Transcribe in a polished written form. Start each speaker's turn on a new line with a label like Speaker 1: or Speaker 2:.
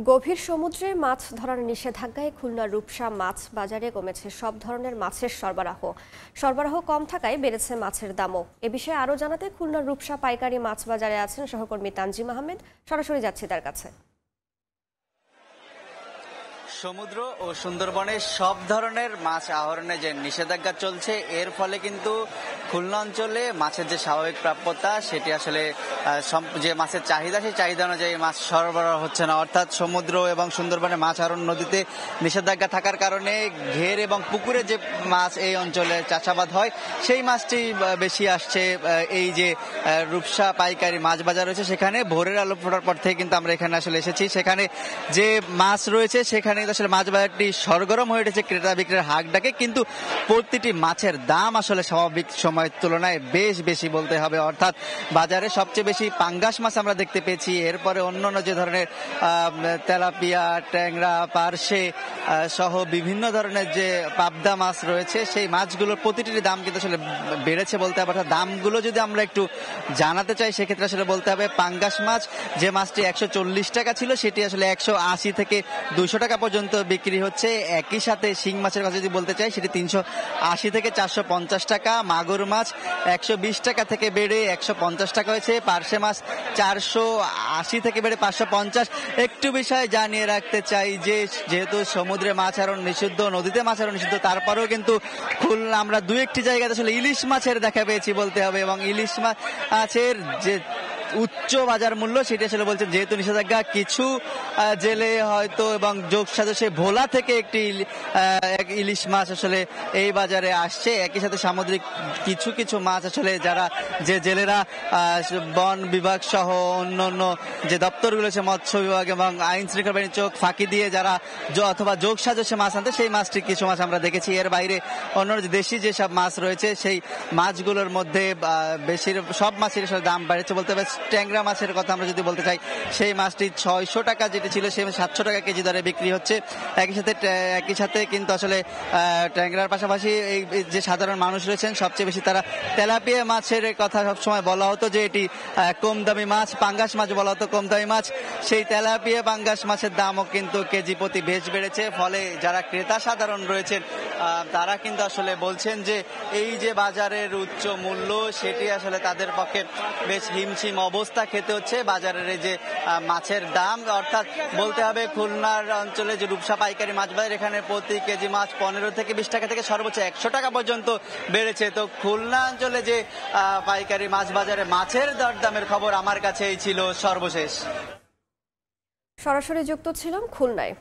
Speaker 1: গভীর সমুদ্রে মাছ ধরার নিষেধাজ্ঞায় খুলনার রূপসা মাছ বাজারে কমেছে সব ধরনের মাছের সরবরাহ কম থাকায় বেড়েছে মাছের দামও। এ বিষয়ে আরও জানাতে খুলনার রূপসা পাইকারি মাছ বাজারে আছেন সহকর্মী তানজিম আহমেদ। সরাসরি যাচ্ছি তার কাছে।
Speaker 2: সমুদ্র ও সুন্দরবনে সব ধরনের মাছ আহরণে যে নিষেধাজ্ঞা চলছে, এর ফলে কিন্তু খুলনা অঞ্চলে মাছের যে স্বাভাবিক প্রাপ্যতা সেটি আসলে যে মাছের চাহিদা, সেই চাহিদা অনুযায়ী মাছ সরবরাহ হচ্ছে না। অর্থাৎ সমুদ্র এবং সুন্দরবনে মাছ আহরণ নদীতে নিষেধাজ্ঞা থাকার কারণে ঘের এবং পুকুরে যে মাছ এই অঞ্চলে চাষাবাদ হয় সেই মাছটি বেশি আসছে। এই যে রূপসা পাইকারি মাছ বাজার রয়েছে, সেখানে ভোরের আলো ফোটার পর থেকে কিন্তু আমরা এখানে আসলে এসেছি। সেখানে যে মাছ রয়েছে সেখানে আসলে মাছ বাজারটি সরগরম হয়ে উঠেছে ক্রেতা বিক্রেতার হাক ডাকে, কিন্তু প্রতিটি মাছের দাম আসলে স্বাভাবিক সময়ের তুলনায় বেশ বেশি বলতে হবে। অর্থাৎ বাজারে সবচেয়ে বেশি পাঙ্গাস মাছ আমরা দেখতে পেয়েছি, এরপরে অন্যান্য যে ধরনের তেলাপিয়া, ট্যাংরা, পার্শে সহ বিভিন্ন ধরনের যে পাবদা মাছ রয়েছে, সেই মাছগুলোর প্রতিটির দাম কিন্তু আসলে বেড়েছে বলতে হবে। অর্থাৎ দামগুলো যদি আমরা একটু জানাতে চাই সেক্ষেত্রে আসলে বলতে হবে পাঙ্গাস মাছ যে মাছটি 140 টাকা ছিল সেটি আসলে 180 থেকে 200 টাকা পর্যন্ত বিক্রি হচ্ছে। একই সাথে শিং মাছের কথা যদি বলতে চাই সেটি 380 থেকে 450 টাকা। মাগুর মাছ 120 টাকা থেকে বেড়ে 150 টাকা হয়েছে। পার্শে মাছ 480 থেকে বেড়ে 550। একটু বিষয় জানিয়ে রাখতে চাই যে যেহেতু সমুদ্রে মাছ আহরণ নিষিদ্ধ, নদীতে মাছ আহরণ নিষিদ্ধ, তারপরেও কিন্তু খুলনা আমরা দু একটি জায়গাতে আসলে ইলিশ মাছের দেখা পেয়েছি বলতে হবে। এবং ইলিশ মাছের যে উচ্চ বাজার মূল্য সেটি আসলে বলছেন যেহেতু নিষেধাজ্ঞা, কিছু জেলে হয়তো এবং যোগ সাজসে ভোলা থেকে একটি ইলিশ মাছ আসলে এই বাজারে আসছে। একই সাথে সামুদ্রিক কিছু কিছু মাছ আসলে যারা যে জেলেরা বন বিভাগ সহ অন্যান্য যে দপ্তরগুলো আছে, মৎস্য বিভাগ এবং আইন শৃঙ্খলা বাহিনী চোখ ফাঁকি দিয়ে যারা অথবা যোগ সাজসে মাছ আনতে, সেই মাছটি কিছু মাছ আমরা দেখেছি। এর বাইরে অন্যান্য যে দেশি যেসব মাছ রয়েছে সেই মাছগুলোর মধ্যে সব মাছের আসলে দাম বাড়ছে বলতে হবে। ট্যাংরা মাছের কথা আমরা যদি বলতে চাই, সেই মাছটি 600 টাকা যেটি ছিল সেই 700 টাকা কেজি দরে বিক্রি হচ্ছে। একই সাথে কিন্তু আসলে ট্যাংরার পাশাপাশি এই যে সাধারণ মানুষ রয়েছেন সবচেয়ে বেশি তারা তেলাপিয়া মাছের কথা সবসময় বলা হতো যে এটি কম দামি মাছ, পাঙ্গাস মাছ বলা হতো কম দামি মাছ। সেই তেলাপিয়া পাঙ্গাস মাছের দামও কিন্তু কেজি প্রতি বেশ বেড়েছে। ফলে যারা ক্রেতা সাধারণ রয়েছেন তারা কিন্তু আসলে বলছেন যে এই যে বাজারের উচ্চ মূল্য সেটি আসলে তাদের পক্ষে বেশ হিমশিম অবস্থা খেতে হচ্ছে। বাজারের এই যে মাছের দাম, অর্থাৎ বলতে হবে খুলনার অঞ্চলে যে রূপসা পাইকারি মাছ বাজার, এখানে প্রতি কেজি মাছ 15 থেকে 20 টাকা থেকে সর্বোচ্চ 100 টাকা পর্যন্ত বেড়েছে। তো খুলনা অঞ্চলে যে পাইকারি মাছ বাজারে মাছের দরদামের খবর আমার কাছে এই ছিল সর্বশেষ।
Speaker 1: সরাসরি যুক্ত ছিলাম খুলনায়।